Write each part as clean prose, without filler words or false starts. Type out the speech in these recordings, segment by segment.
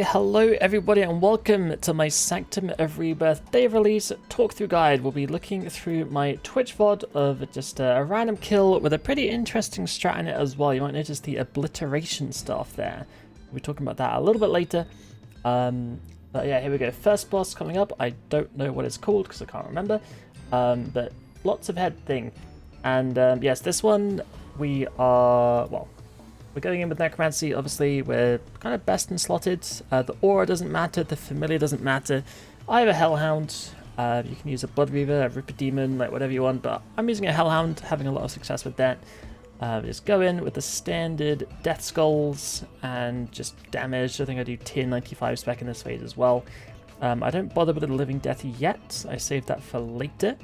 Hello everybody and welcome to my Sanctum of Rebirth day release talk-through guide. We'll be looking through my Twitch VOD of just a random kill with a pretty interesting strat in it as well. You might notice the obliteration stuff there. We'll be talking about that a little bit later. But yeah, here we go. First boss coming up. I don't know what it's called because I can't remember. But lots of head thing. And yes, this one we are, well, we're going in with Necromancy. Obviously, we're kind of best in slotted. The aura doesn't matter. The familiar doesn't matter. I have a Hellhound. You can use a Blood Reaver, a Ripper Demon, like whatever you want. But I'm using a Hellhound, having a lot of success with that. Just go in with the standard Death Skulls and just damage. I think I do tier 95 spec in this phase as well. I don't bother with the Living Death yet. I save that for later,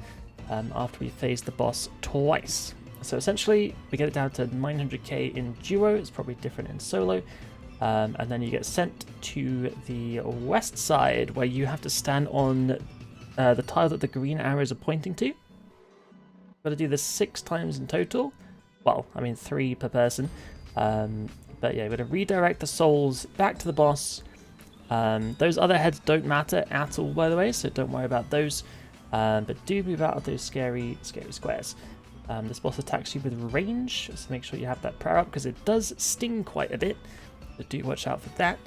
after we phase the boss twice. So essentially, we get it down to 900k in duo. It's probably different in solo. And then you get sent to the west side, where you have to stand on the tile that the green arrows are pointing to. Got to do this 6 times in total. Well, I mean 3 per person. But yeah, we're going to redirect the souls back to the boss. Those other heads don't matter at all, by the way, so don't worry about those. But do move out of those scary squares. This boss attacks you with range, so make sure you have that prayer up because it does sting quite a bit. So do watch out for that.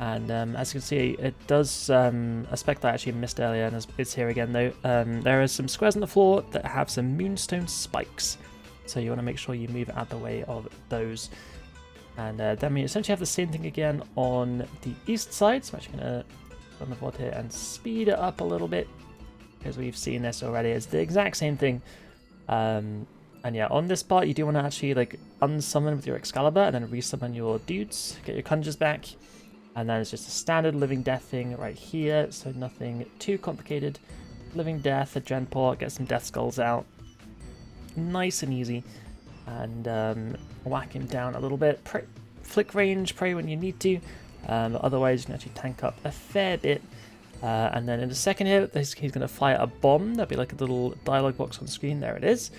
And as you can see, it does a spec that I actually missed earlier, and it's here again though. There are some squares on the floor that have some moonstone spikes, so you want to make sure you move out the way of those. And then we essentially have the same thing again on the east side. So I'm actually going to on the board here and speed it up a little bit because we've seen this already. It's the exact same thing. And yeah, on this part you do want to actually like unsummon with your Excalibur and then resummon your dudes, get your conjures back, and then it's just a standard living death thing right here, so nothing too complicated. Living death, a gen port, get some death skulls out, nice and easy, and whack him down a little bit. Flick range, pray when you need to, otherwise you can actually tank up a fair bit. And then in a second here, he's going to fire a bomb. That'll be like a little dialogue box on screen. There it is.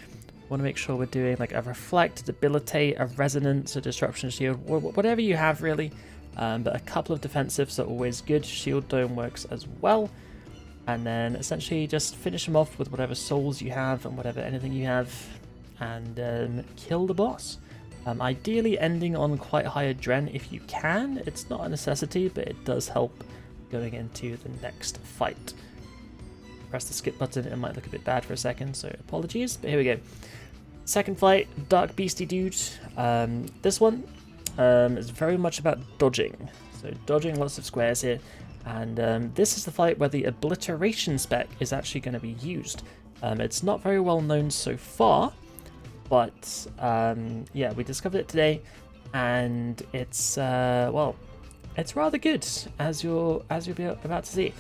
Want to make sure we're doing like a reflect, debilitate, a resonance, a disruption shield, whatever you have really. But a couple of defensives are always good. Shield dome works as well. And then essentially just finish him off with whatever souls you have and whatever anything you have, and kill the boss. Ideally ending on quite high adren if you can. It's not a necessity, but it does help going into the next fight. Press the skip button, it might look a bit bad for a second, so apologies, but here we go. Second fight, Dark Beastie Dude. This one is very much about dodging, so dodging lots of squares here, and this is the fight where the obliteration spec is actually going to be used. It's not very well known so far, but yeah, we discovered it today, and it's well, it's rather good, as you'll be about to see.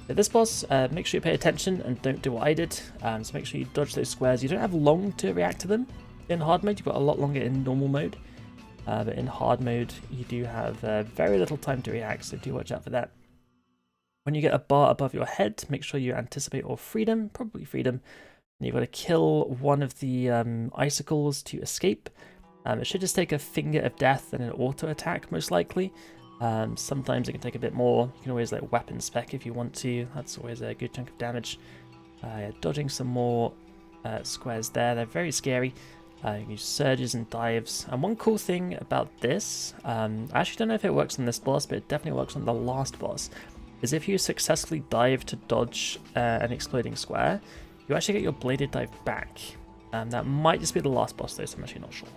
But this boss, make sure you pay attention and don't do what I did. So make sure you dodge those squares. You don't have long to react to them in hard mode. You've got a lot longer in normal mode. But in hard mode, you do have very little time to react, so do watch out for that. When you get a bar above your head, make sure you anticipate all freedom, probably freedom. And you've got to kill one of the icicles to escape. It should just take a finger of death and an auto attack, most likely. Sometimes it can take a bit more. You can always like weapon spec if you want to. That's always a good chunk of damage. Yeah, dodging some more squares there. They're very scary. You can use surges and dives. And one cool thing about this, I actually don't know if it works on this boss, but it definitely works on the last boss, is if you successfully dive to dodge an exploding square, you actually get your bladed dive back. That might just be the last boss though, so I'm actually not sure.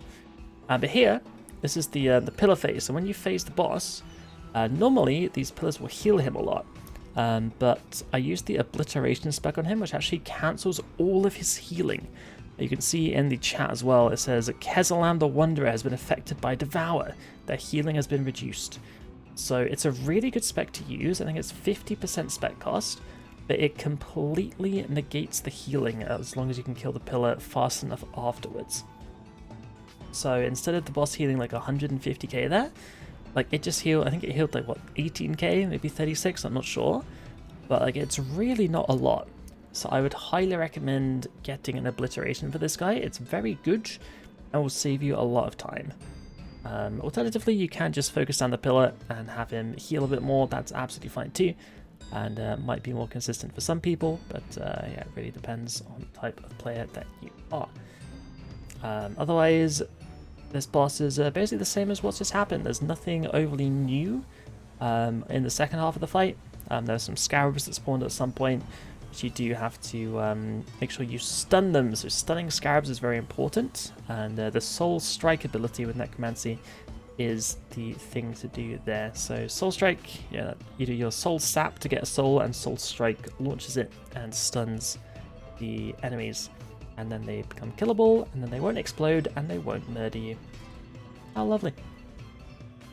But here, this is the pillar phase, so when you phase the boss, normally these pillars will heal him a lot, but I used the obliteration spec on him, which actually cancels all of his healing. You can see in the chat as well, it says Kezalam the Wanderer has been affected by Devour. Their healing has been reduced. So it's a really good spec to use. I think it's 50% spec cost, but it completely negates the healing as long as you can kill the pillar fast enough afterwards. So instead of the boss healing like 150k there, like it just healed, I think it healed like what, 18k, maybe 36, I'm not sure. But like it's really not a lot. So I would highly recommend getting an obliteration for this guy. It's very good and will save you a lot of time. Alternatively, you can just focus down the pillar and have him heal a bit more. That's absolutely fine too, and might be more consistent for some people, but yeah, it really depends on the type of player that you are. Otherwise, this boss is basically the same as what's just happened. There's nothing overly new in the second half of the fight. There's some scarabs that spawned at some point, which you do have to make sure you stun them. So stunning scarabs is very important, and the soul strike ability with necromancy is the thing to do there. So soul strike, yeah, you do your soul sap to get a soul, and soul strike launches it and stuns the enemies, and then they become killable, and then they won't explode and they won't murder you. How lovely.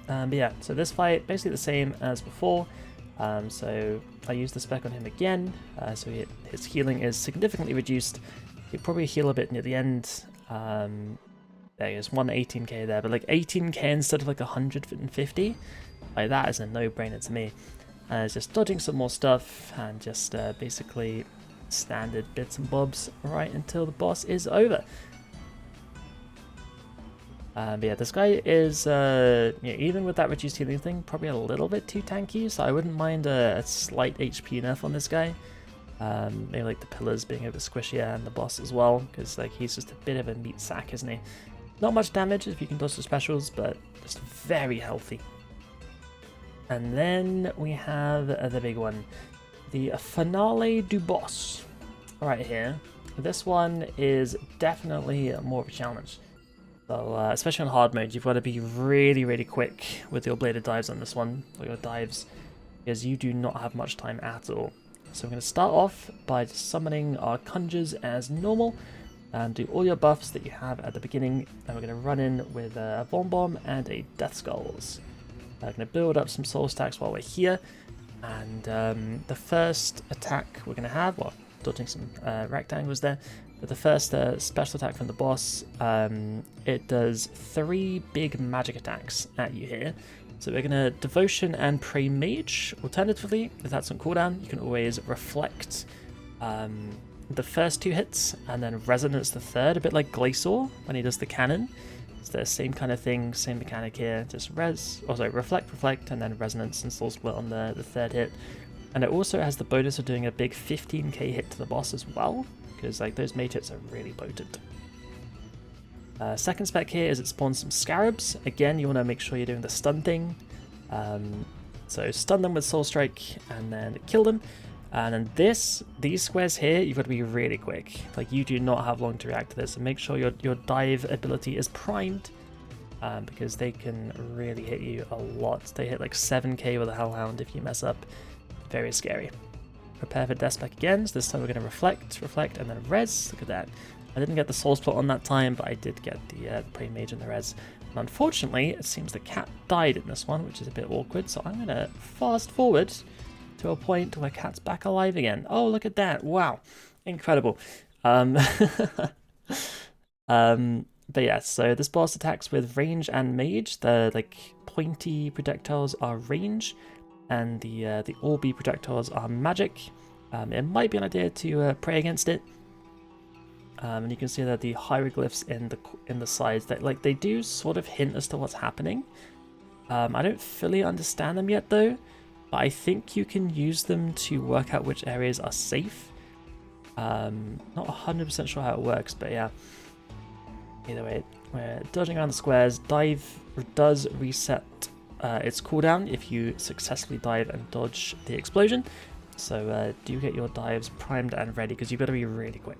But yeah, so this fight basically the same as before. So I used the spec on him again, so his healing is significantly reduced. He'll probably heal a bit near the end. There he is, 118k there, but like 18k instead of like 150, like that is a no-brainer to me. And it's just dodging some more stuff and just basically standard bits and bobs right until the boss is over. But yeah, this guy is, yeah, even with that reduced healing thing, probably a little bit too tanky, so I wouldn't mind a slight HP nerf on this guy. Maybe like the pillars being a bit squishier and the boss as well, because like he's just a bit of a meat sack, isn't he? Not much damage if you can dodge the specials, but just very healthy. And then we have the big one, the finale du boss, right here. This one is definitely more of a challenge. So, especially on hard mode, you've got to be really, really quick with your bladed dives on this one, or your dives, because you do not have much time at all. So we're going to start off by just summoning our conjures as normal, and do all your buffs that you have at the beginning, and we're going to run in with a Von Bomb and a Death Skulls. We're going to build up some soul stacks while we're here, and the first attack we're going to have, well, dodging some rectangles there, but the first special attack from the boss, it does 3 big magic attacks at you here. So we're going to Devotion and Pray Mage. Alternatively, if that's on cooldown, you can always Reflect the first 2 hits, and then Resonance the third, a bit like Glacior when he does the cannon. It's the same kind of thing, same mechanic here, just Reflect, and then Resonance and Soul Split on the third hit. And it also has the bonus of doing a big 15k hit to the boss as well, because like those mage hits are really potent. Second spec here is it spawns some scarabs. Again, you want to make sure you're doing the stun thing. So stun them with Soul Strike and then kill them. And then these squares here, you've got to be really quick. Like you do not have long to react to this, and make sure your dive ability is primed, because they can really hit you a lot. They hit like 7k with a Hellhound if you mess up. Very scary. Prepare for Death Spec again, so this time we're going to reflect, and then res. Look at that. I didn't get the Soul Split on that time, but I did get the Pray Mage and the res. And unfortunately, it seems the cat died in this one, which is a bit awkward, so I'm going to fast forward to a point where cat's back alive again. Oh, look at that. Wow. Incredible. But yeah, so this boss attacks with range and mage. The like pointy projectiles are range, and the orby projectiles are magic. It might be an idea to pray against it. And you can see that the hieroglyphs in the sides, that like they do sort of hint as to what's happening. I don't fully understand them yet though, but I think you can use them to work out which areas are safe. Not 100% sure how it works, but yeah. Either way, we're dodging around the squares. Dive does reset its cooldown if you successfully dive and dodge the explosion. So do get your dives primed and ready, because you've got to be really quick.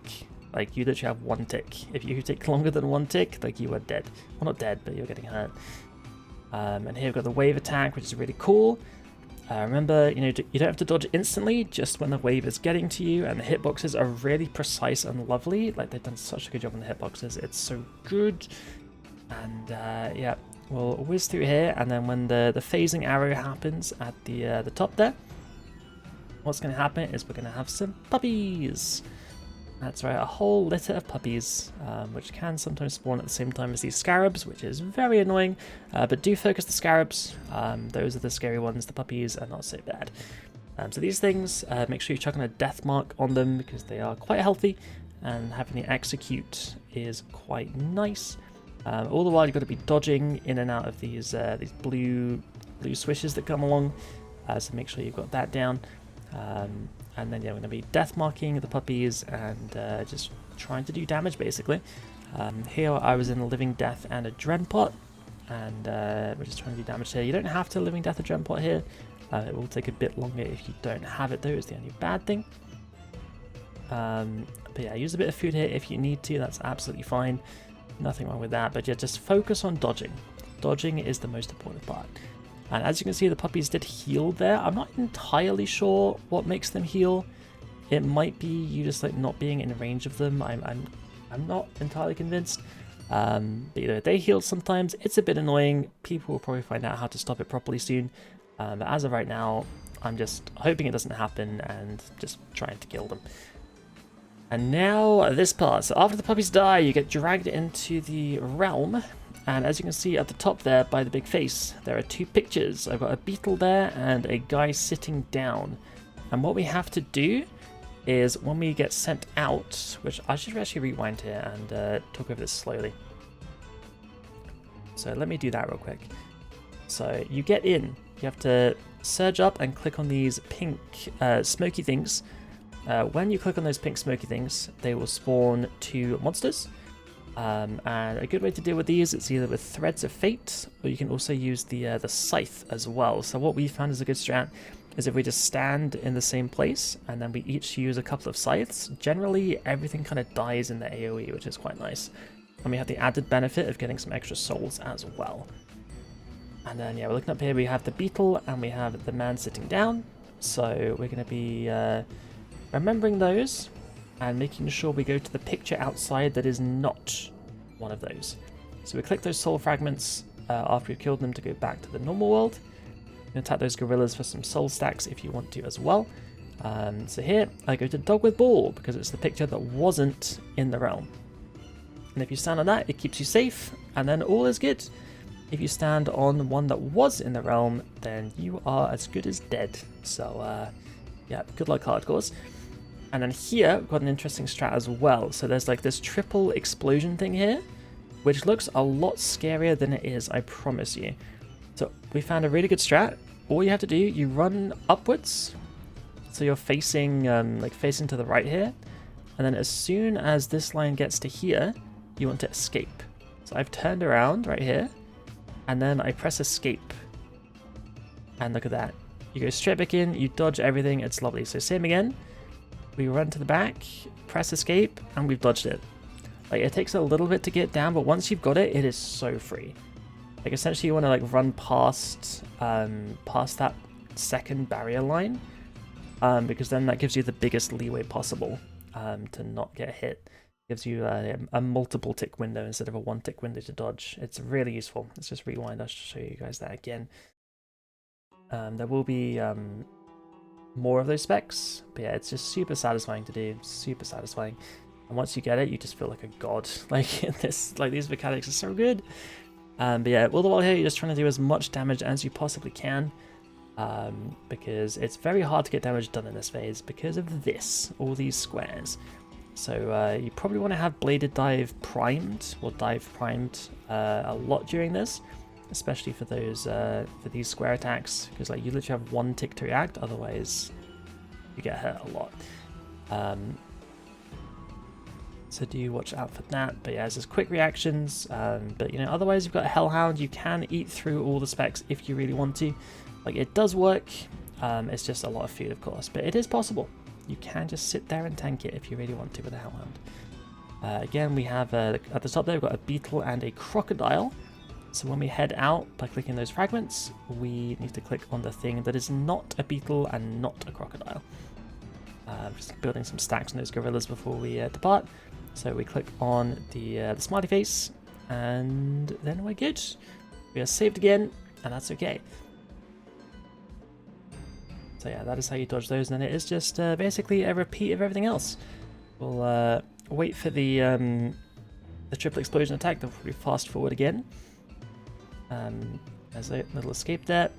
Like you literally have 1 tick. If you take longer than 1 tick, like you are dead. Well, not dead, but you're getting hurt. And here we've got the wave attack, which is really cool. Remember, you don't have to dodge instantly, just when the wave is getting to you, and the hitboxes are really precise and lovely. Like they've done such a good job on the hitboxes. It's so good. And yeah, we'll whiz through here, and then when the phasing arrow happens at the top there, what's going to happen is we're going to have some puppies. That's right, a whole litter of puppies, which can sometimes spawn at the same time as these scarabs, which is very annoying, but do focus the scarabs. Those are the scary ones. The puppies are not so bad. So these things, make sure you chuck on a death mark on them, because they are quite healthy, and having the execute is quite nice. All the while you've got to be dodging in and out of these blue swishes that come along. So make sure you've got that down. And then yeah, we're going to be death marking the puppies and just trying to do damage basically. Here I was in a living death and a dread pot, and we're just trying to do damage here. You don't have to living death or dread pot here. It will take a bit longer if you don't have it though, is the only bad thing. But yeah, use a bit of food here if you need to, that's absolutely fine. Nothing wrong with that, but yeah, just focus on dodging. Dodging is the most important part. And as you can see, the puppies did heal there. I'm not entirely sure what makes them heal. It might be you just like not being in range of them. I'm not entirely convinced. But you know, they heal sometimes. It's a bit annoying. People will probably find out how to stop it properly soon. But as of right now, I'm just hoping it doesn't happen and just trying to kill them. And now this part. So after the puppies die, you get dragged into the realm. And as you can see at the top there by the big face, there are two pictures. I've got a beetle there and a guy sitting down. And what we have to do is when we get sent out, which I should actually rewind here and talk over this slowly. So let me do that real quick. So you get in, you have to surge up and click on these pink smoky things. When you click on those pink smoky things, they will spawn two monsters. And a good way to deal with these is either with Threads of Fate, or you can also use the Scythe as well. So what we found is a good strat is if we just stand in the same place and then we each use a couple of scythes, generally everything kind of dies in the AoE, which is quite nice. And we have the added benefit of getting some extra souls as well. And then yeah, we're looking up here, we have the beetle and we have the man sitting down. So we're going to be remembering those and making sure we go to the picture outside that is not one of those. So we click those soul fragments after we've killed them to go back to the normal world. You can attack those gorillas for some soul stacks if you want to as well. So here I go to dog with ball because it's the picture that wasn't in the realm. And if you stand on that, it keeps you safe and then all is good. If you stand on one that was in the realm, then you are as good as dead. So yeah, good luck hardcores. And then here, we've got an interesting strat as well. So there's like this triple explosion thing here, which looks a lot scarier than it is, I promise you. So we found a really good strat. All you have to do, you run upwards. So you're facing, facing to the right here. And then as soon as this line gets to here, you want to escape. So I've turned around right here, and then I press escape. And look at that. You go straight back in, you dodge everything, it's lovely. So same again. We run to the back, press escape, and we've dodged it. Like, it takes a little bit to get down, but once you've got it, it is so free. Like, essentially you want to like run past that second barrier line, because then that gives you the biggest leeway possible to not get hit. Gives you a multiple tick window instead of a one tick window to dodge. It's really useful. Let's just rewind. I'll show you guys that again. There will be more of those specs, but yeah, it's just super satisfying to do. Super satisfying. And once you get it, you just feel like a god. Like these mechanics are so good. But yeah, all the while here, you're just trying to do as much damage as you possibly can, because it's very hard to get damage done in this phase because of this, all these squares. So you probably want to have Bladed Dive primed, or Dive primed a lot during this, especially for those for these square attacks, because like you literally have one tick to react, otherwise you get hurt a lot. So do watch out for that. But yeah, it's just quick reactions. But you know, otherwise you've got a Hellhound. You can eat through all the specs if you really want to. Like, it does work. It's just a lot of food, of course, but it is possible. You can just sit there and tank it if you really want to with a Hellhound. Again, we have at the top there, we've got a beetle and a crocodile. So when we head out by clicking those fragments, we need to click on the thing that is not a beetle and not a crocodile. Just building some stacks on those gorillas before we depart. So we click on the smiley face, and then we're good. We are saved again, and that's okay. So yeah, that is how you dodge those, and then it is just basically a repeat of everything else. We'll wait for the triple explosion attack, then we fast forward again. There's a little escape there.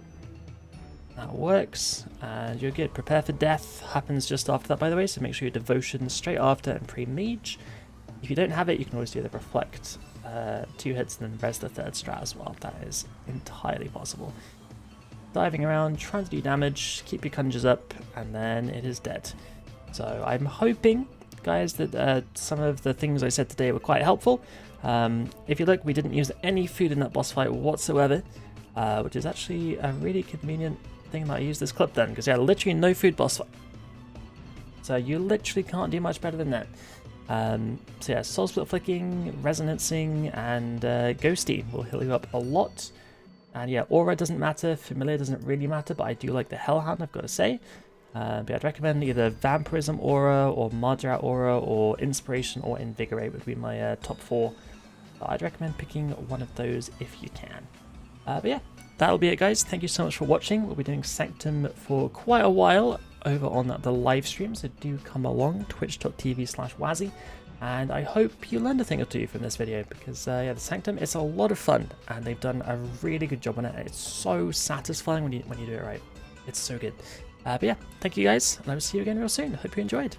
That works, and you're good. Prepare for death happens just after that, by the way, so make sure your devotion straight after and pre-mage. If you don't have it, you can always do the reflect 2 hits and then res the 3rd strat as well. That is entirely possible. Diving around, trying to do damage, keep your conjures up, and then it is dead. So I'm hoping, guys, that some of the things I said today were quite helpful. If you look, we didn't use any food in that boss fight whatsoever, which is actually a really convenient thing that I used this clip then, because yeah, literally no food boss fight. So you literally can't do much better than that. So yeah, Soul Split Flicking, Resonancing, and Ghosty will heal you up a lot. And yeah, Aura doesn't matter, Familiar doesn't really matter, but I do like the Hellhound, I've got to say. But I'd recommend either Vampirism Aura, or Madra Aura, or Inspiration, or Invigorate would be my top 4. But I'd recommend picking one of those if you can. But yeah, that'll be it, guys. Thank you so much for watching. We'll be doing Sanctum for quite a while over on the live stream, so do come along, twitch.tv/Wazzy. And I hope you learned a thing or two from this video, because yeah, the Sanctum is a lot of fun, and they've done a really good job on it. It's so satisfying when you do it right. It's so good. But yeah, thank you guys, and I will see you again real soon. Hope you enjoyed.